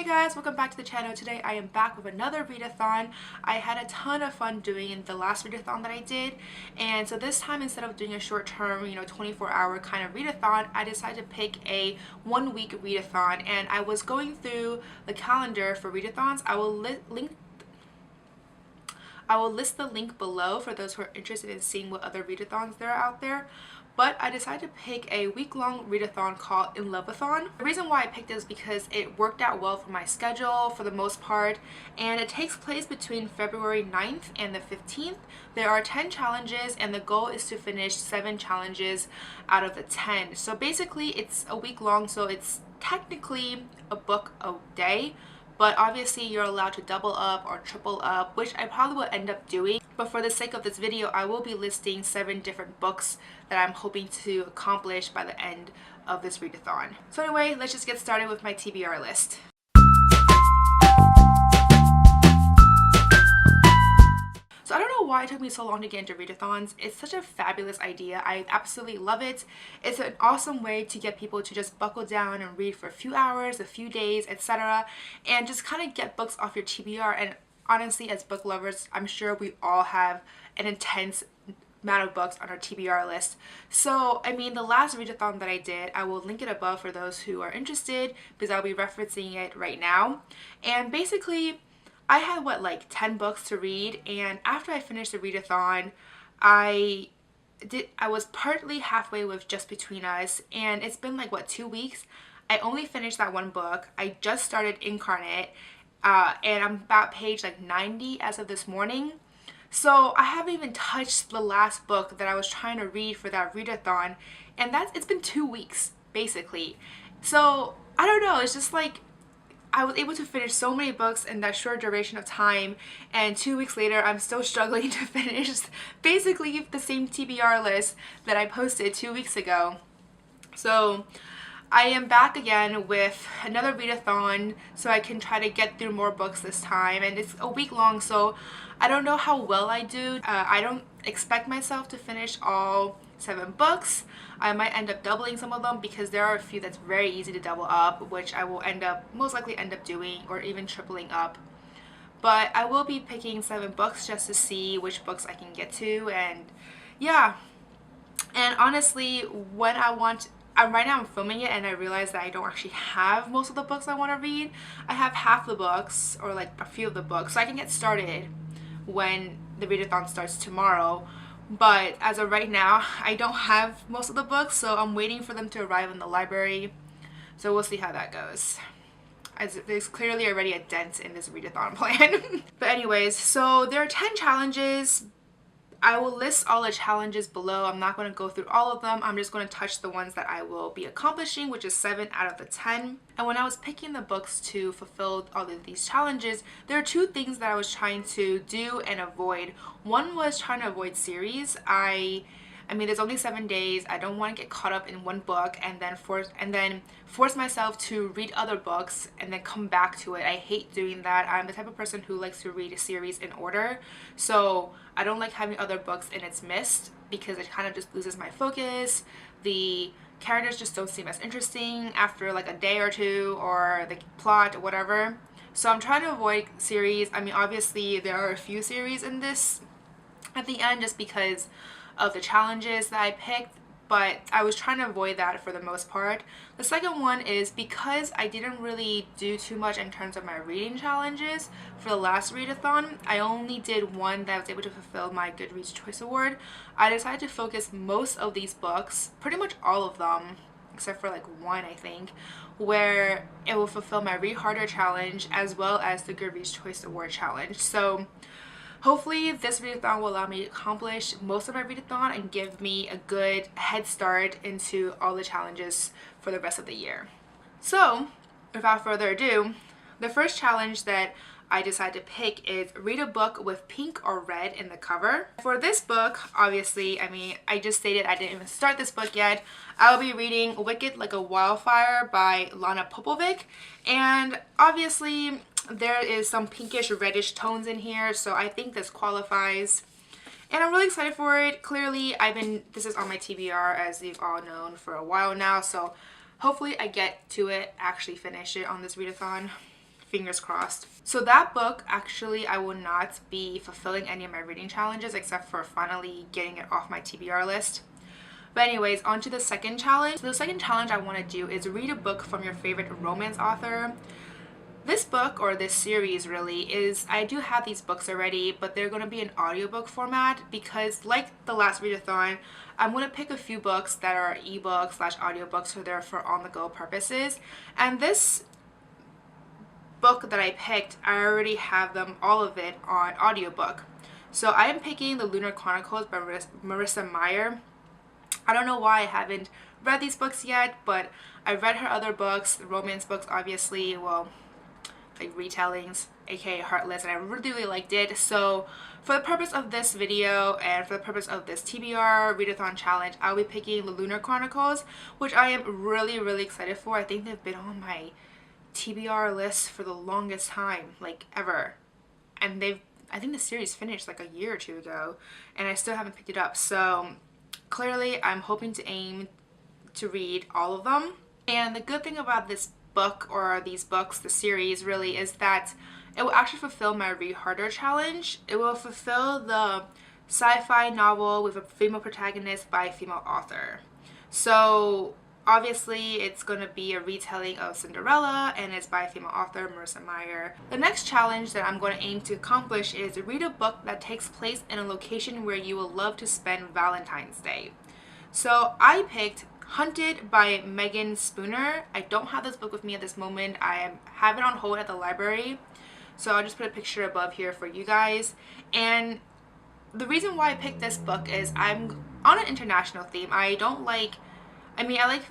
Hey guys, welcome back to the channel. Today I am back with another readathon. I had a ton of fun doing the last readathon that I did, and so this time instead of doing a short-term, 24-hour kind of readathon, I decided to pick a 1-week readathon. And I was going through the calendar for readathons. I will list the link below for those who are interested in seeing what other readathons there are out there. But I decided to pick a week-long readathon called InLoveAThon. The reason why I picked this is because it worked out well for my schedule for the most part, and it takes place between February 9th and the 15th. There are 10 challenges, and the goal is to finish 7 challenges out of the 10. So basically it's a week long, so it's technically a book a day, but obviously you're allowed to double up or triple up, which I probably will end up doing. But for the sake of this video, I will be listing 7 different books that I'm hoping to accomplish by the end of this readathon. So anyway, let's just get started with my TBR list. So I don't know why it took me so long to get into readathons. It's such a fabulous idea. I absolutely love it. It's an awesome way to get people to just buckle down and read for a few hours, a few days, etc. and just kind of get books off your TBR. And honestly, as book lovers, I'm sure we all have an intense amount of books on our TBR list. So I mean, the last readathon that I did, I will link it above for those who are interested, because I'll be referencing it right now. And basically I had like 10 books to read, and after I finished the readathon, I was partly halfway with Just Between Us, and it's been like 2 weeks. I only finished that one book. I just started Incarnate, and I'm about page 90 as of this morning. So I haven't even touched the last book that I was trying to read for that readathon, and it's been 2 weeks basically. So I don't know, it's just like I was able to finish so many books in that short duration of time, and 2 weeks later I'm still struggling to finish basically the same TBR list that I posted 2 weeks ago. So I am back again with another readathon so I can try to get through more books this time, and it's a week long, so I don't know how well I do. I don't expect myself to finish all 7 books. I might end up doubling some of them because there are a few that's very easy to double up, which I will most likely end up doing, or even tripling up. But I will be picking 7 books just to see which books I can get to, and yeah. And honestly, when right now I'm filming it and I realize that I don't actually have most of the books I want to read. I have half the books, or like a few of the books, so I can get started when the readathon starts tomorrow. But as of right now, I don't have most of the books, so I'm waiting for them to arrive in the library. So we'll see how that goes, as there's clearly already a dent in this readathon plan. But anyways, so there are 10 challenges. I will list all the challenges below. I'm not going to go through all of them. I'm just going to touch the ones that I will be accomplishing, which is 7 out of the 10. And when I was picking the books to fulfill all of these challenges, there are 2 things that I was trying to do and avoid. One was trying to avoid series. I mean, there's only 7 days. I don't want to get caught up in one book and then force myself to read other books and then come back to it. I hate doing that. I'm the type of person who likes to read a series in order. So I don't like having other books in its midst, because it kind of just loses my focus. The characters just don't seem as interesting after like a day or 2, or the plot or whatever. So I'm trying to avoid series. I mean, obviously there are a few series in this at the end just because of the challenges that I picked, but I was trying to avoid that for the most part. The second one is because I didn't really do too much in terms of my reading challenges for the last readathon. I only did one that was able to fulfill my Goodreads Choice Award. I decided to focus most of these books, pretty much all of them, except for like one I think, where it will fulfill my Read Harder challenge as well as the Goodreads Choice Award challenge. So hopefully this readathon will allow me to accomplish most of my readathon and give me a good head start into all the challenges for the rest of the year. So without further ado, the first challenge that I decided to pick is read a book with pink or red in the cover. For this book, obviously, I mean, I just stated I didn't even start this book yet. I'll be reading Wicked Like a Wildfire by Lana Popovic, and obviously there is some pinkish reddish tones in here, so I think this qualifies. And I'm really excited for it. Clearly, this is on my TBR, as you've all known, for a while now, so hopefully I get to it, actually finish it on this readathon. fingers crossed. So that book, actually, I will not be fulfilling any of my reading challenges except for finally getting it off my TBR list. But anyways, on to the second challenge. So the second challenge I want to do is read a book from your favorite romance author. This book, or this series really, is, I do have these books already, but they're going to be in audiobook format because, like the last readathon, I'm going to pick a few books that are ebooks / audiobooks, so they're for on-the-go purposes. And this book that I picked, I already have them, all of it, on audiobook. So I am picking The Lunar Chronicles by Marissa Meyer. I don't know why I haven't read these books yet, but I've read her other books, the romance books obviously, well, like retellings, aka Heartless, and I really liked it. So for the purpose of this video and for the purpose of this TBR readathon challenge, I'll be picking The Lunar Chronicles, which I am really excited for. I think they've been on my TBR list for the longest time, like ever. And I think the series finished like a year or two ago, and I still haven't picked it up. So clearly I'm hoping to aim to read all of them. And the good thing about this book, or these books, the series really, is that it will actually fulfill my Read Harder challenge. It will fulfill the sci-fi novel with a female protagonist by a female author. So obviously it's going to be a retelling of Cinderella, and it's by a female author, Marissa Meyer. The next challenge that I'm going to aim to accomplish is read a book that takes place in a location where you will love to spend Valentine's Day. So I picked Hunted by Megan Spooner. I don't have this book with me at this moment. I have it on hold at the library, so I'll just put a picture above here for you guys. And the reason why I picked this book is I'm on an international theme. I like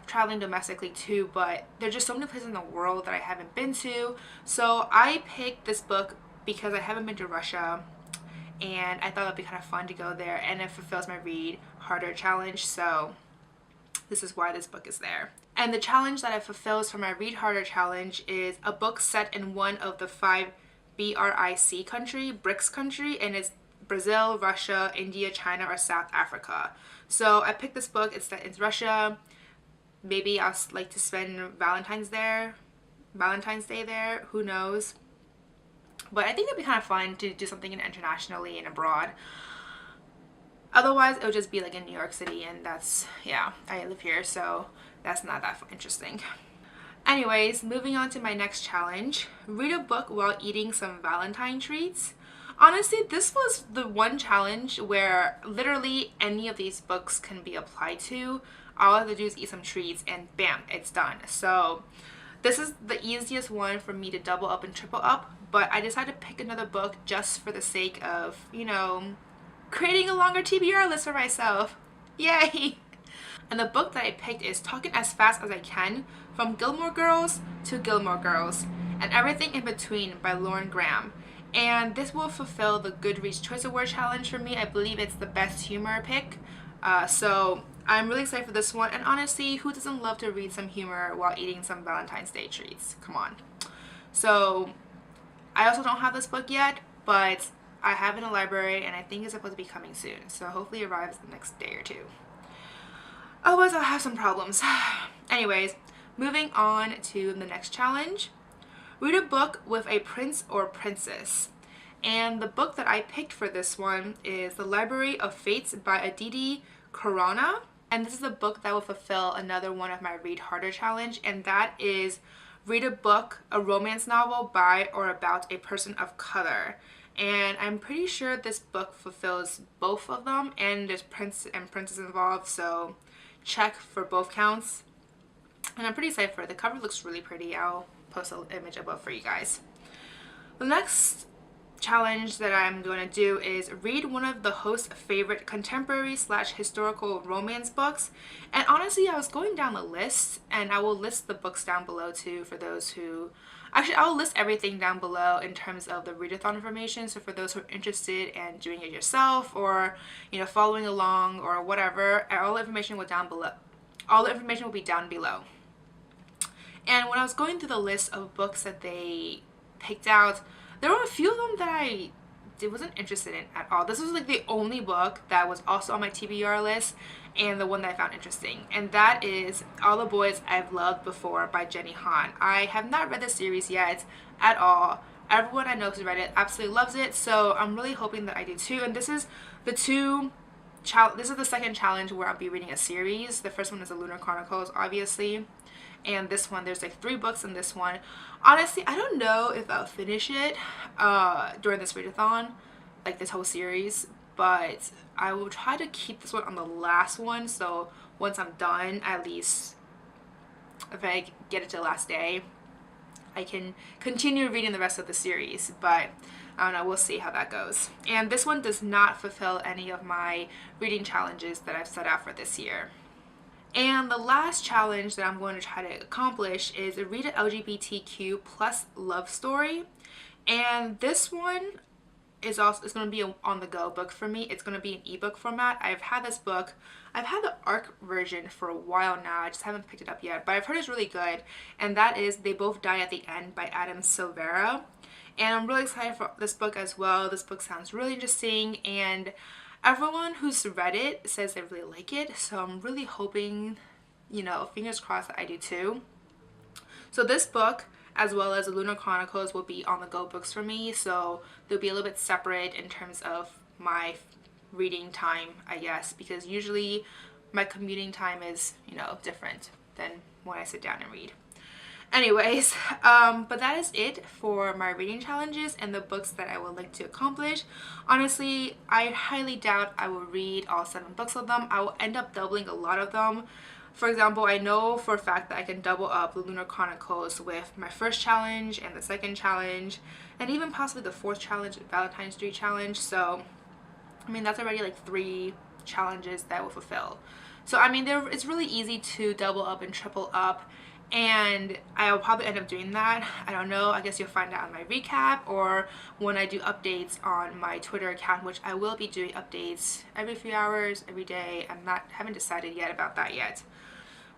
traveling domestically too, but there's just so many places in the world that I haven't been to. So I picked this book because I haven't been to Russia, and I thought it'd be kind of fun to go there, and it fulfills my Read Harder challenge. So this is why this book is there. And the challenge that it fulfills for my Read Harder challenge is a book set in one of the 5 BRIC BRICS country, and it's Brazil, Russia, India, China, or South Africa. So I picked this book. It's set in Russia. Maybe I'll like to spend Valentine's Day there. Who knows? But I think it'd be kind of fun to do something internationally and abroad. Otherwise, it would just be like in New York City, and that's, yeah, I live here, so that's not that interesting. Anyways, moving on to my next challenge. Read a book while eating some Valentine treats. Honestly, this was the one challenge where literally any of these books can be applied to. All I have to do is eat some treats and bam, it's done. So this is the easiest one for me to double up and triple up, but I decided to pick another book just for the sake of, you know, creating a longer TBR list for myself. Yay! And the book that I picked is Talking as Fast as I Can, From Gilmore Girls to Gilmore Girls, and Everything in Between by Lauren Graham. And this will fulfill the Goodreads Choice Award challenge for me. I believe it's the best humor pick. So I'm really excited for this one. And honestly, who doesn't love to read some humor while eating some Valentine's Day treats? Come on. So I also don't have this book yet, but I have it in a library, and I think it's supposed to be coming soon. So hopefully it arrives the next day or two. Otherwise, I'll have some problems. Anyways, moving on to the next challenge. Read a book with a prince or princess. And the book that I picked for this one is The Library of Fates by Aditi Khorana. And this is the book that will fulfill another one of my Read Harder challenge, and that is read a book, a romance novel by or about a person of color. And I'm pretty sure this book fulfills both of them, and there's prince and princess involved, so check for both counts. And I'm pretty excited for it. The cover looks really pretty. I'll post an image above for you guys. The next challenge that I'm going to do is read one of the host's favorite contemporary / historical romance books. And honestly, I was going down the list, and I will list the books down below too for those who... Actually, I'll list everything down below in terms of the readathon information. So for those who are interested in doing it yourself, or, you know, following along or whatever, all the information will down below. All the information will be down below. And when I was going through the list of books that they picked out, there were a few of them that I wasn't interested in at all. This was like the only book that was also on my TBR list and the one that I found interesting, and that is All the Boys I've Loved Before by Jenny Han. I have not read the series yet at all. Everyone I know who's read it absolutely loves it, so I'm really hoping that I do too. And this is the second challenge where I'll be reading a series. The first one is the Lunar Chronicles, obviously, and this one, there's like 3 books in this one. Honestly, I don't know if I'll finish it during this readathon, like this whole series, but I will try to keep this one on the last one, so once I'm done, at least if I get it to the last day, I can continue reading the rest of the series. But I don't know, we'll see how that goes. And this one does not fulfill any of my reading challenges that I've set out for this year. And the last challenge that I'm going to try to accomplish is read an LGBTQ plus love story. And this one is going to be an on-the-go book for me. It's going to be an ebook format. I've had this book. I've had the ARC version for a while now. I just haven't picked it up yet, but I've heard it's really good. And that is They Both Die at the End by Adam Silvera. And I'm really excited for this book as well. This book sounds really interesting, and everyone who's read it says they really like it. So I'm really hoping, you know, fingers crossed that I do too. So this book, as well as the Lunar Chronicles, will be on the go books for me, so they'll be a little bit separate in terms of my reading time, I guess, because usually my commuting time is, you know, different than when I sit down and read. Anyways, but that is it for my reading challenges and the books that I would like to accomplish. Honestly, I highly doubt I will read all 7 books of them. I will end up doubling a lot of them. For example, I know for a fact that I can double up the Lunar Chronicles with my first challenge and the second challenge, and even possibly the 4th challenge, Valentine's Day challenge. So, I mean, that's already like 3 challenges that I will fulfill. So, I mean, it's really easy to double up and triple up, and I'll probably end up doing that. I don't know. I guess you'll find out in my recap or when I do updates on my Twitter account, which I will be doing updates every few hours, every day. Haven't decided yet about that yet.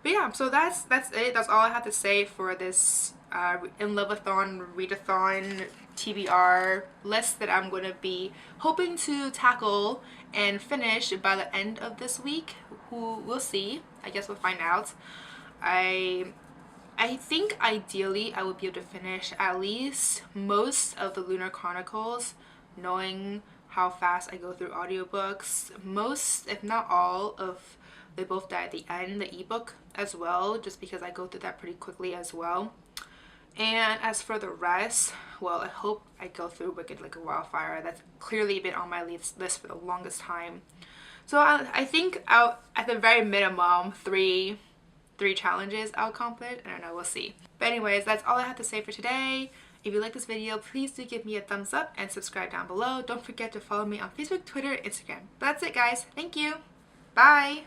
But yeah, so that's it. That's all I have to say for this InLoveAThon Readathon TBR list that I'm going to be hoping to tackle and finish by the end of this week. We'll see. I guess we'll find out. I think ideally I would be able to finish at least most of the Lunar Chronicles, knowing how fast I go through audiobooks. Most, if not all, of They Both Die at the End, the ebook as well, just because I go through that pretty quickly as well. And as for the rest, well, I hope I go through Wicked Like a Wildfire. That's clearly been on my list for the longest time. So I think at the very minimum, three challenges I'll accomplish. I don't know, we'll see. But anyways, that's all I have to say for today. If you like this video, please do give me a thumbs up and subscribe down below. Don't forget to follow me on Facebook, Twitter, Instagram. That's it, guys. Thank you. Bye.